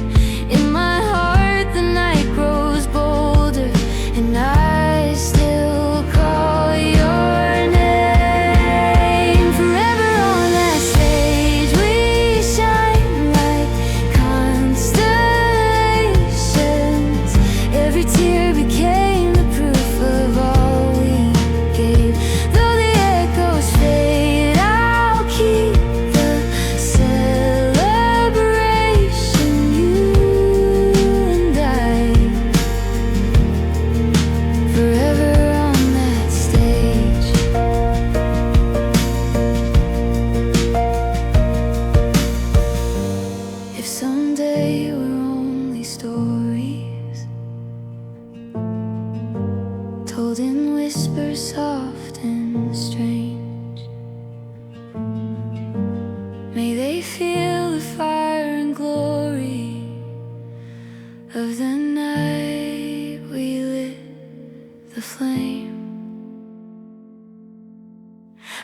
In my heart the night grows bolder, and I still call your name. Forever on that stage we shine like constellations. Every tear became the proof of all we gave. Though the echoes fade, I'll keep the celebration. You and I, forever on that stage. If someday we're only stories told in whispers soft and strange, may they feel the fire and glory of the night we lit the flame.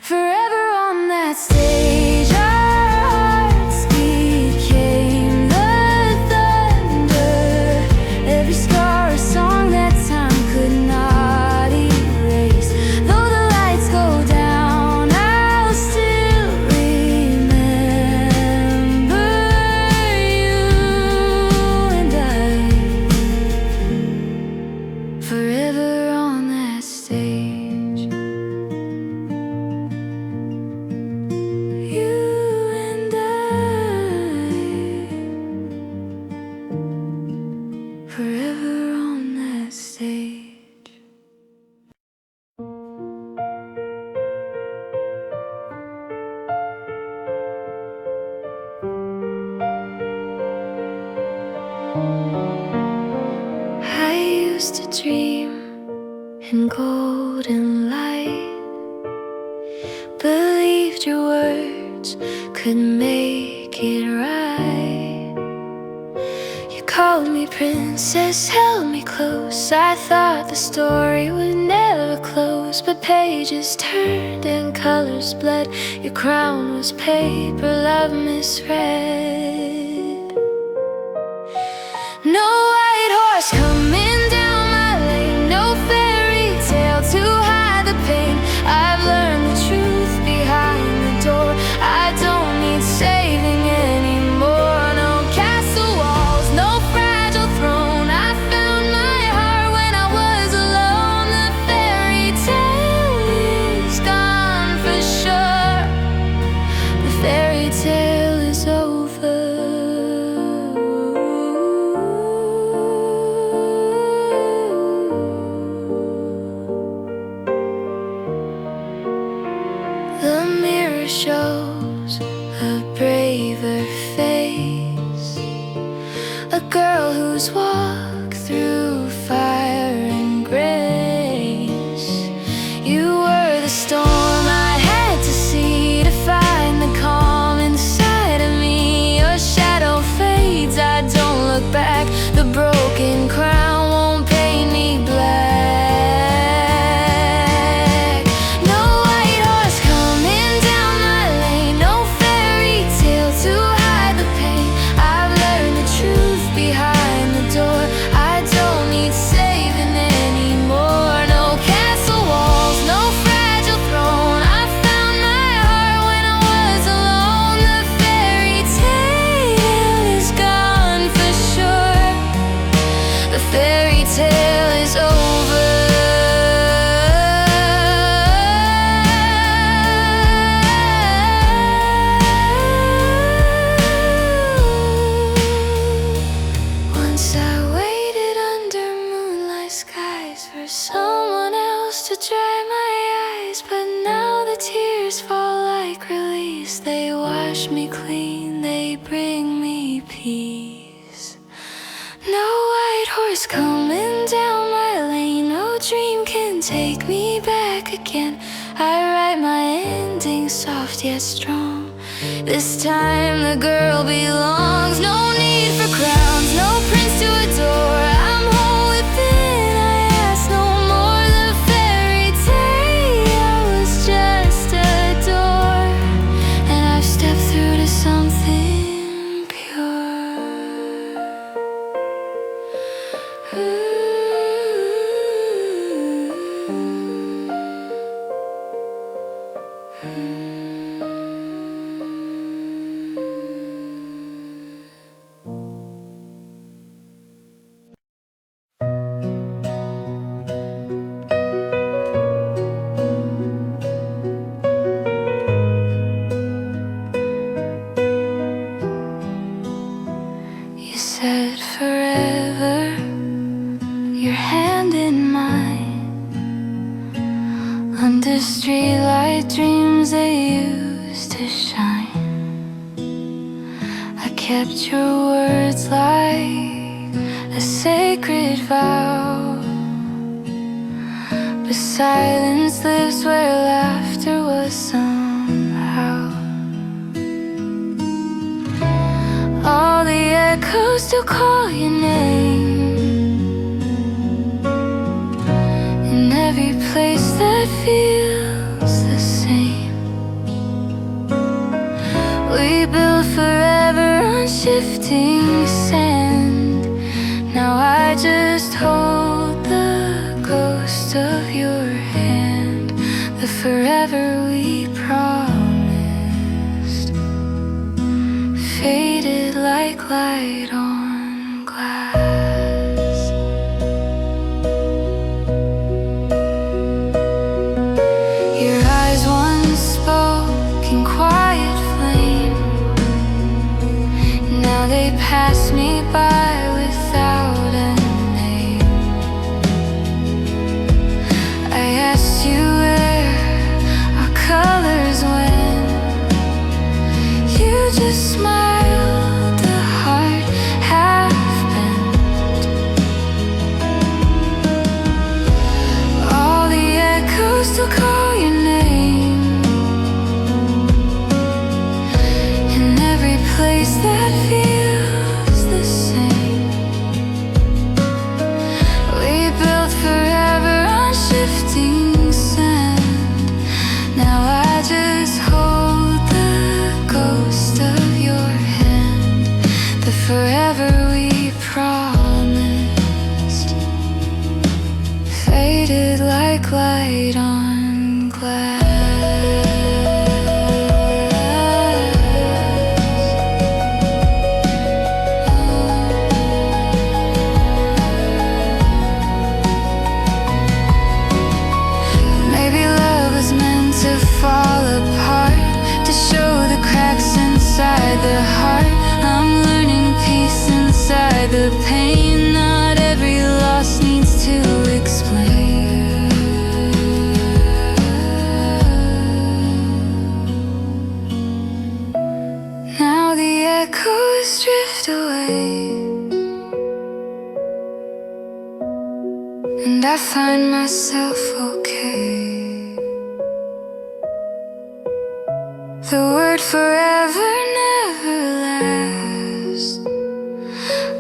Forever on that stage, our hearts became the thunder. Every scar a song that time could not erase. Though the lights go down, I'll still remember you and I, forever on that stage. You and I, forever on that stage. I used to dream in golden light, believed your words could make it right. You called me princess, held me close. I thought the story would never close, but pages turned and colors bled. Your crown was paper, love misread. No white horse coming down my angels walk through fire and grace. You were the storm I had to see to find the calm inside of me. Your shadow fades, I don't look back. The broken crown won't paint me black. No white horse coming down my lane, no fairy tale to hide the pain. I've learned the truth behind the door. I don't need saving anymore. No castle walls, no fragile throne. I found my heart when I was alone. The fairy tale is gone for sure. The fairy tale is over. Once I waited under moonlight skies for someone else to dry my eyes, but now the tears fall like release. They wash me clean, they bring me peace. No white horse coming down my lane, no dream can take me back again. I write my ending soft yet strong. This time the girl belongs. No need for crowns, no prince to adore. I'm home within, I ask no more. The fairy tale was just a door, and I've stepped through to something pure. You said forever, your hand in mine. Under streetlight dreams they used to shine. I kept your words like a sacred vow. But silence lives where laughter was somehow. All the echoes still call your name in every place that feels the same. We build forever on shifting sand. Now I just hold the ghost of your hand, the forever we promised, faded like light on glass. Your eyes once spoke in quiet flame. Now they pass me by without a name. I asked you where our colors went. You just smiled, the heart half bent. All the echoes still call your name in every place that feels the same. We built forever on shifting sand. Now I just hold the ghost of your hand, the forever we promised, faded like light on glass. Maybe love was meant to fall apart, to show the cracks inside the heart. I'm learning peace inside the pain. Not every loss needs to explain. and I find myself okay. The word forever never lasts,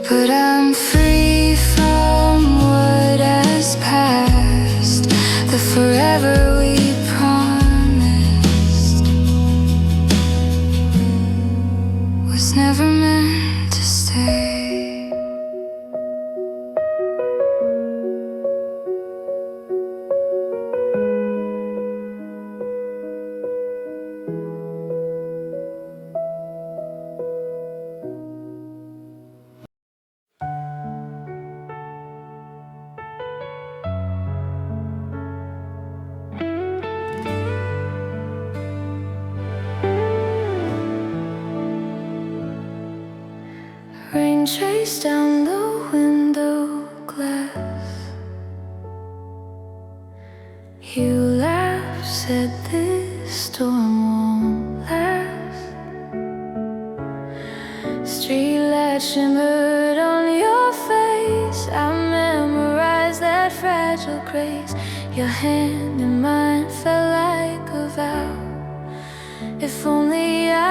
but I'm free from what has passed. The forever we promised was never meant to stay. Rain chased down the window glass. You laughed, said this storm won't last. Streetlight shimmered on your face. I memorized that fragile grace. Your hand in mine felt like a vow. If only I